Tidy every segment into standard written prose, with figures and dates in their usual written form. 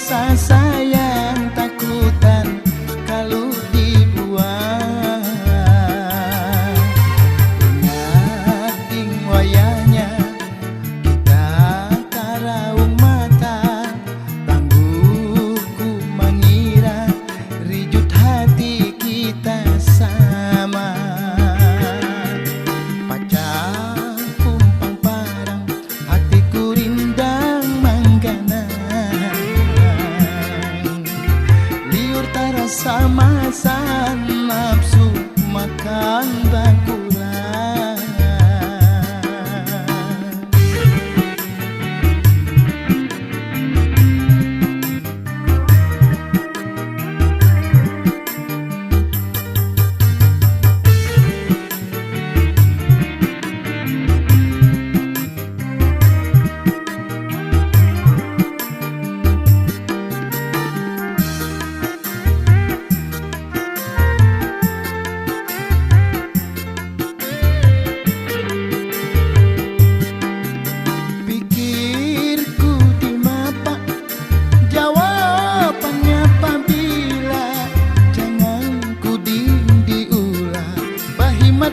rasa sayang takutan kalau dibuang. Ingat ding wayahnya kita karaung mata, tangguhku mengira rijut hati kita sama. Pacar kumpang parang hatiku rindang manggana, liur tarasa masan nafsu makan bakuran.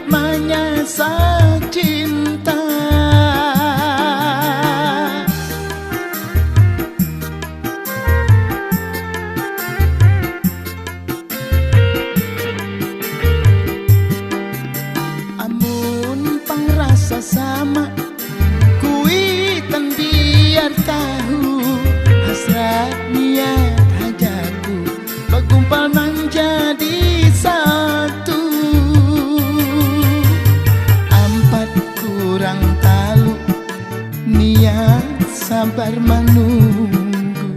Menyasa cinta, amun pangrasa sama kuitan biar tahu hasrat niat hajaku bergumpal menjadi satu. Kurang talu niat sabar menunggu.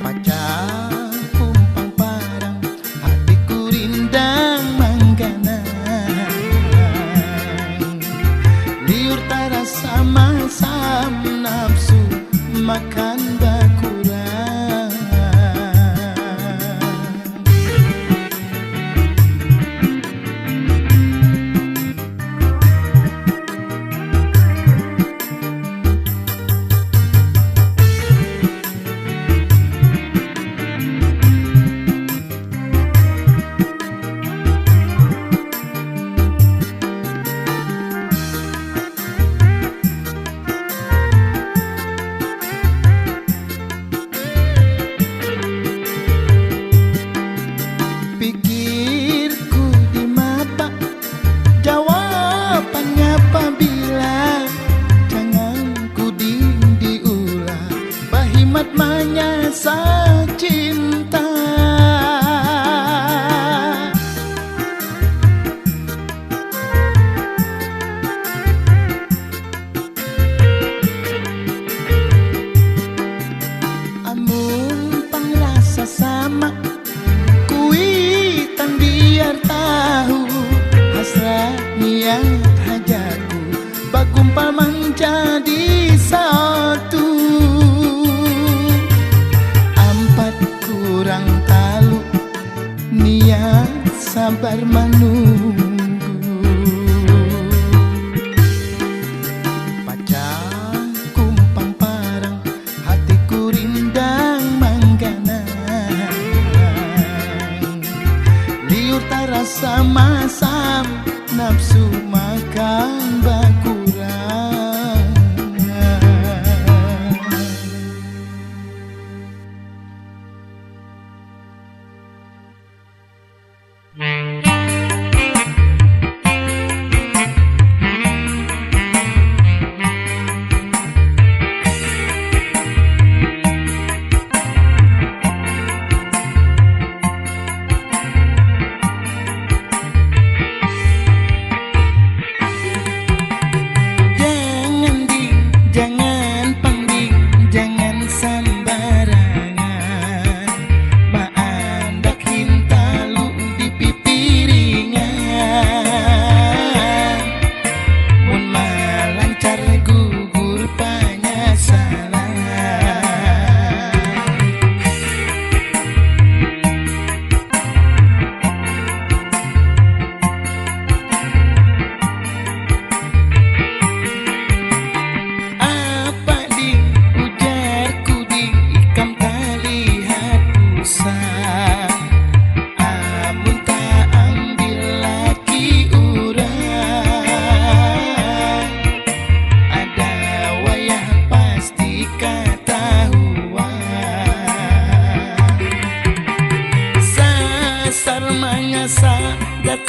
Pacar kumpang parang hatiku rindang manggana, liur tarasa masam nafsu makan bakurang. Pikirku di mata jawabannya apabila jangan ku diulah bahimat menyasa cinta. Amun pangrasa sama kuitan biar tahu hasrat niat hajaku bagumpal menjadi satu.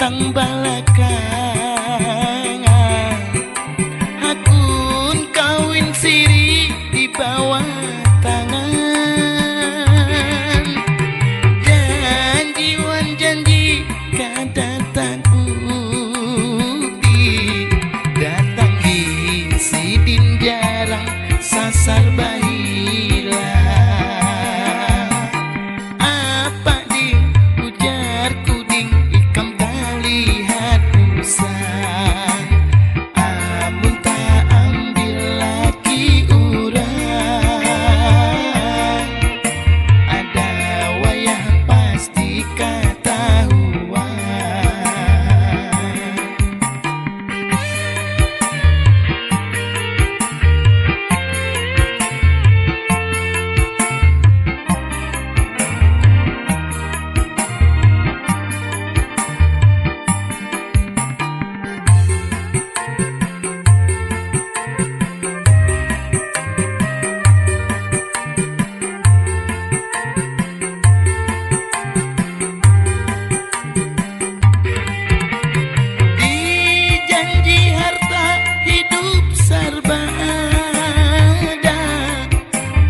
datang belakangan, hakun kawin siri di bawah tangan. Janji wan janji kada tak bukti, datang di sidin jarang sasar bahila. Apa ding ujar kuding ikam tak lihat usang, amun tak ambil laki urang, ada wayah pasti ketahuan. Dijanji harta hidup serba ada,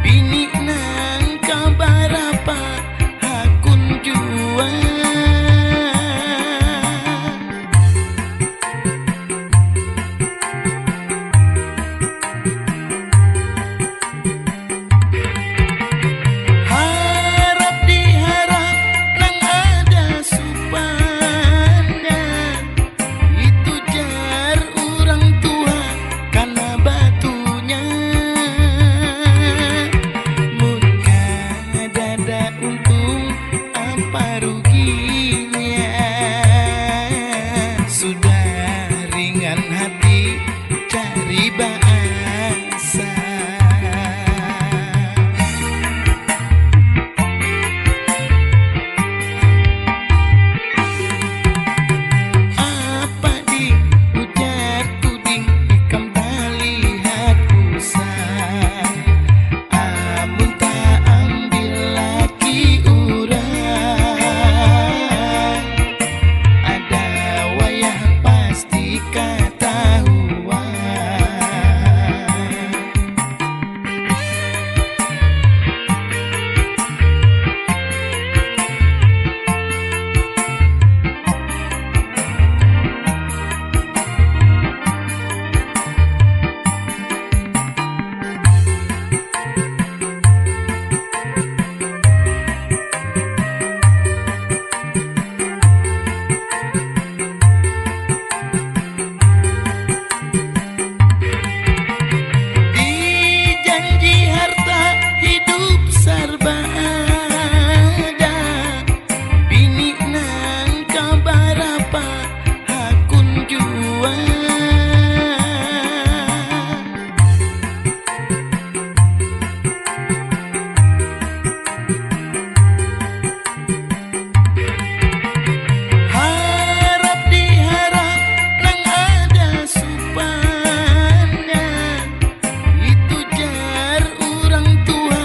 bini nang kabar apa hakun jua. Harap diharap nang ada supaya, itu jar orang tua karena batunya. Muka dada untung apa ruginya, sudah ringan hati cari bahasa. Apa ding ujar kuding ikam tak lihat usang, amun tak ambil laki urang, ada wayah pasti ketahuan. Dijanji harta hidup serba ada, bini nang kabar apa hakun jua. Harap diharap nang ada supaya, itu jar orang tua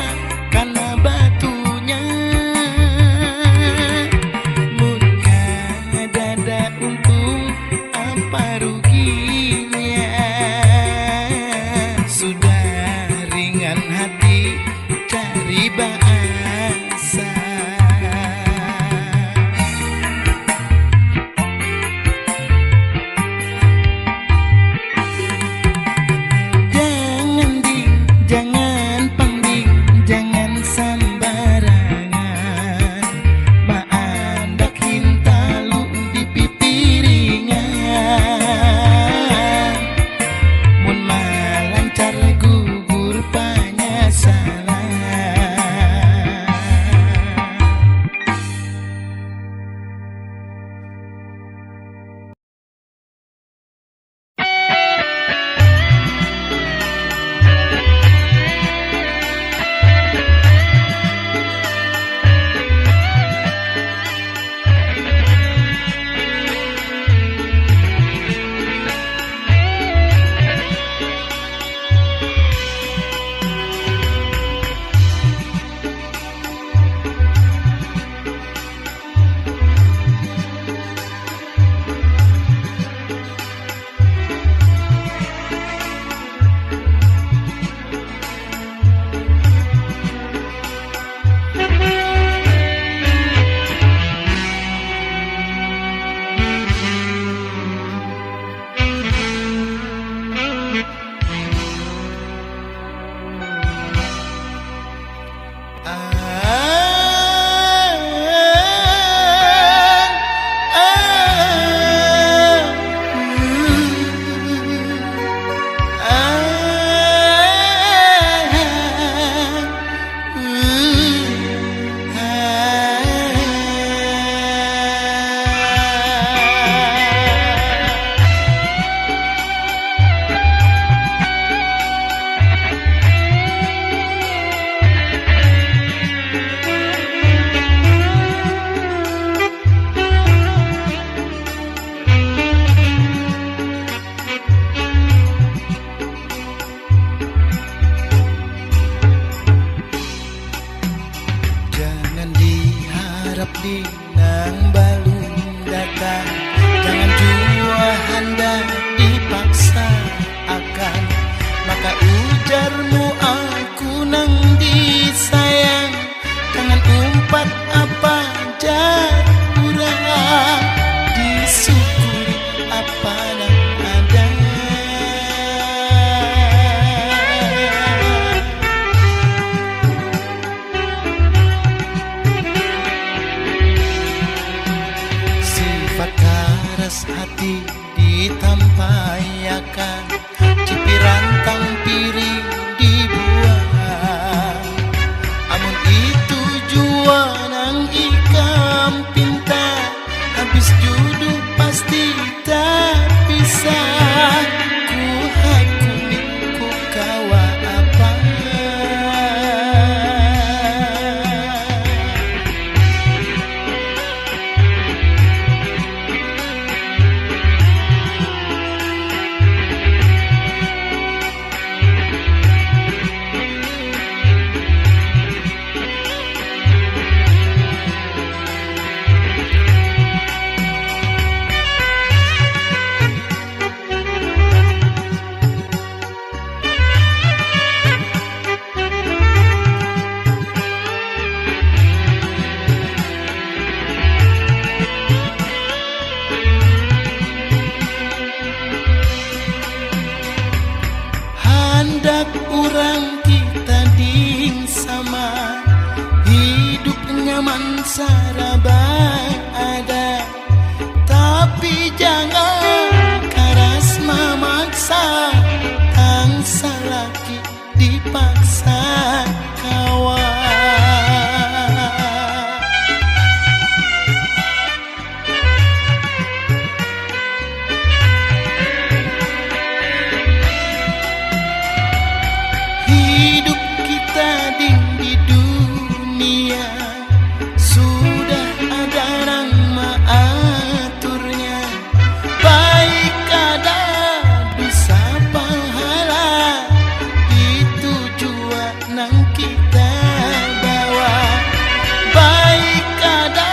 karena batunya. Muka dada untung apa ruginya, sudah ringan hati cari bahasa. Jangan ding, jangan pangding, jangan sambarangan, maandak hintalu di pipiringan. Mun malancar gugur panyas di nang balum datang. Jangan jua hendak dipaksa akan, maka ujarmu aku nang disayang. Jangan umpat apa jar kurang, disyukuri apa yang ada. Sifat keras hati ditampayakan, cipirantang piring dibuang. Amun itu jua nang ikam pinta, habis judul pasti tak bisa. Ku hakuni ku kawa apa. Hendak orang kita ding sama, hidup nyaman sarabai ada. Tapi jangan keras memaksa, tangsa laki dipaksa kawan. Hidup kita di dunia sudah ada nang mengaturnya. Baik ada bisa pahala, itu jua nang kita bawa. Baik ada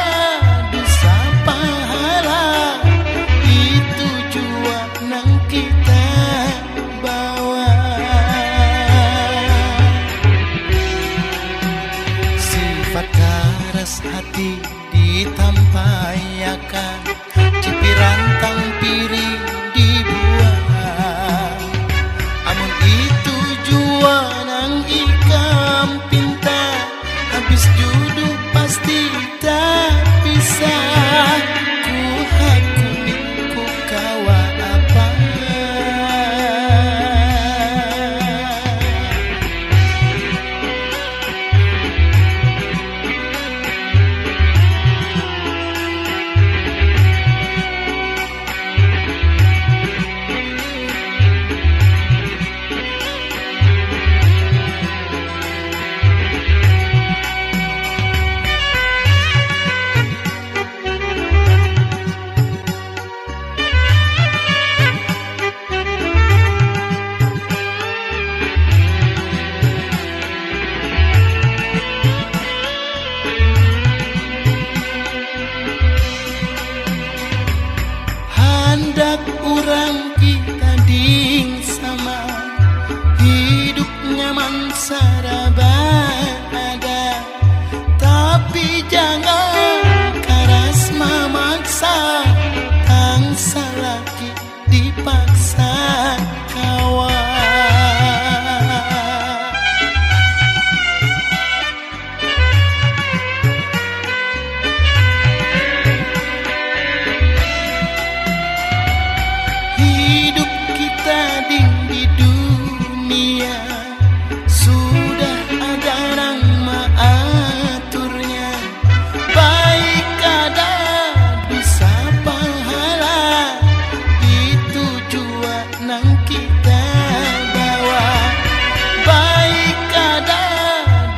bisa pahala, itu jua nang kita bawa. Sifat keras hati ditampayakan, cipirantang piring dibuang. Amun itu jua nang ikam pinta, habis judul pasti tak bisa. Ku hakuni ku kawa apa. Hendak orang kita ding sama, hidup nyaman sarabai ada. Tapi jangan keras memaksa, tangsa laki dipaksa kawan. Hidup kita di dunia sudah ada nang mengaturnya. Baik ada bisa pahala, itu jua nang kita bawa. Baik ada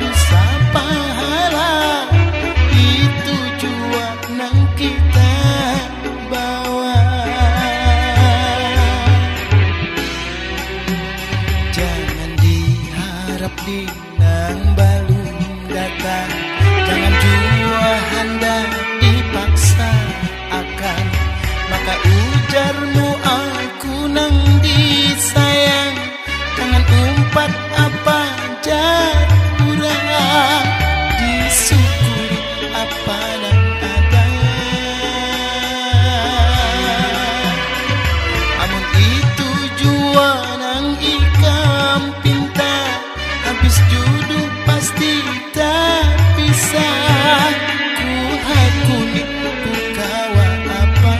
bisa pahala, itu jua nang kita bawa. Jangan diharap di nang balum datang, jangan jua hendak dapat apa kurang, disyukuri apa yang ada. Amun itu jua nang ikam pinta, habis jodoh pasti tak bisa. Ku hakuni ku kawa apa.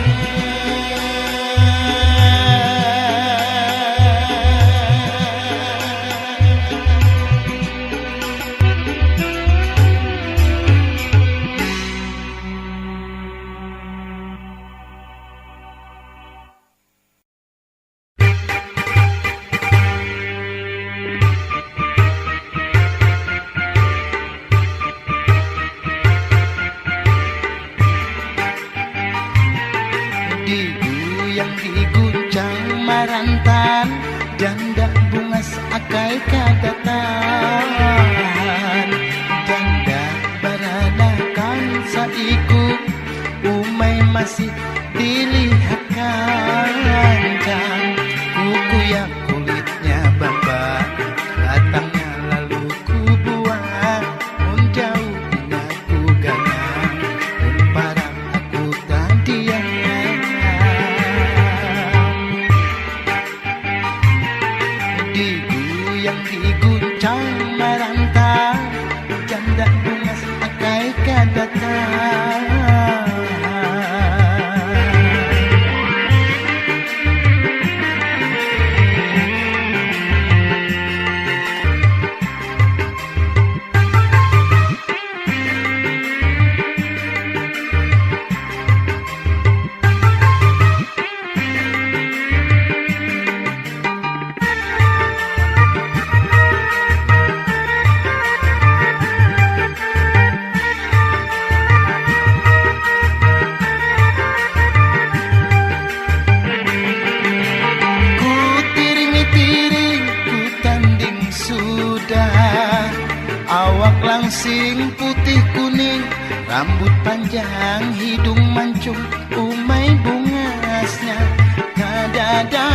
Yang diguncang marantan, janda bungas akai kadatan. Janda baranakan saiku, umay masih dilihat kancang. Kuku yang kulitnya bamba, batangnya lalu ku buang. Menjauh aku ganang, parang aku tadian. Yang diguncang marantang, janda bungas akai kadatan. Awak langsing putih kuning, rambut panjang, hidung mancung, umay bungasnya, kadada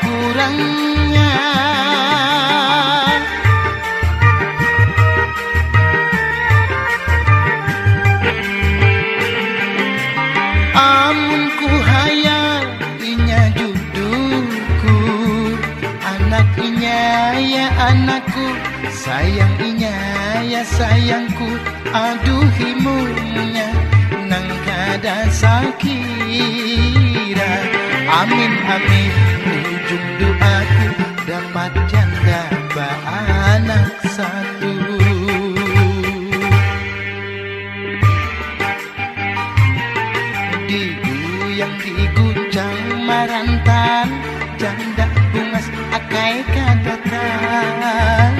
kurangnya. Amun ku hayal inya juduku, anak inya ya anakku, sayang inya ya sayangku, aduh imunya nang kada sakira. Amin amin ujung doaku, dapat janda baanak satu. Yang diguncang marantan, janda bungas akai kadatan.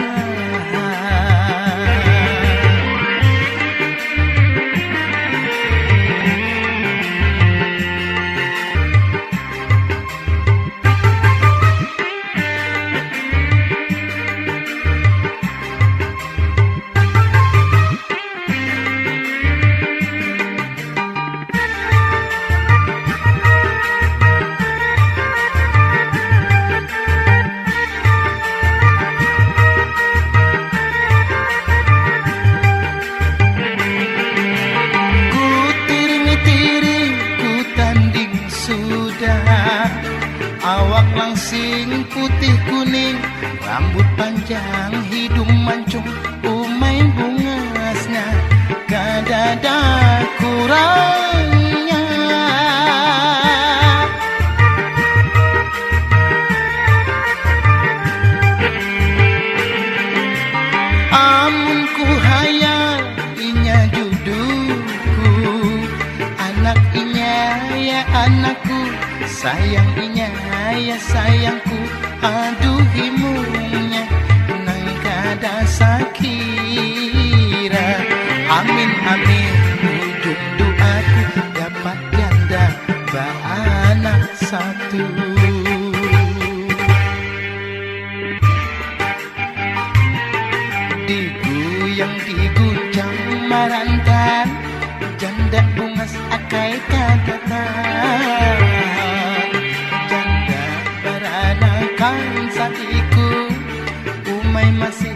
Awak langsing putih kuning, rambut panjang, hidung mancung, umay bungasnya, kadada kurangnya. Amun ku hayal inya juduku, anak inya ya anakku, sayang inya ya sayangku, aduh imunya nang kada sakira. Amin amin ujung doaku, dapat janda baanak satu. Yang diguncang marantan, janda bungas akai kadatan. Janda baranakan saiku, sampai masih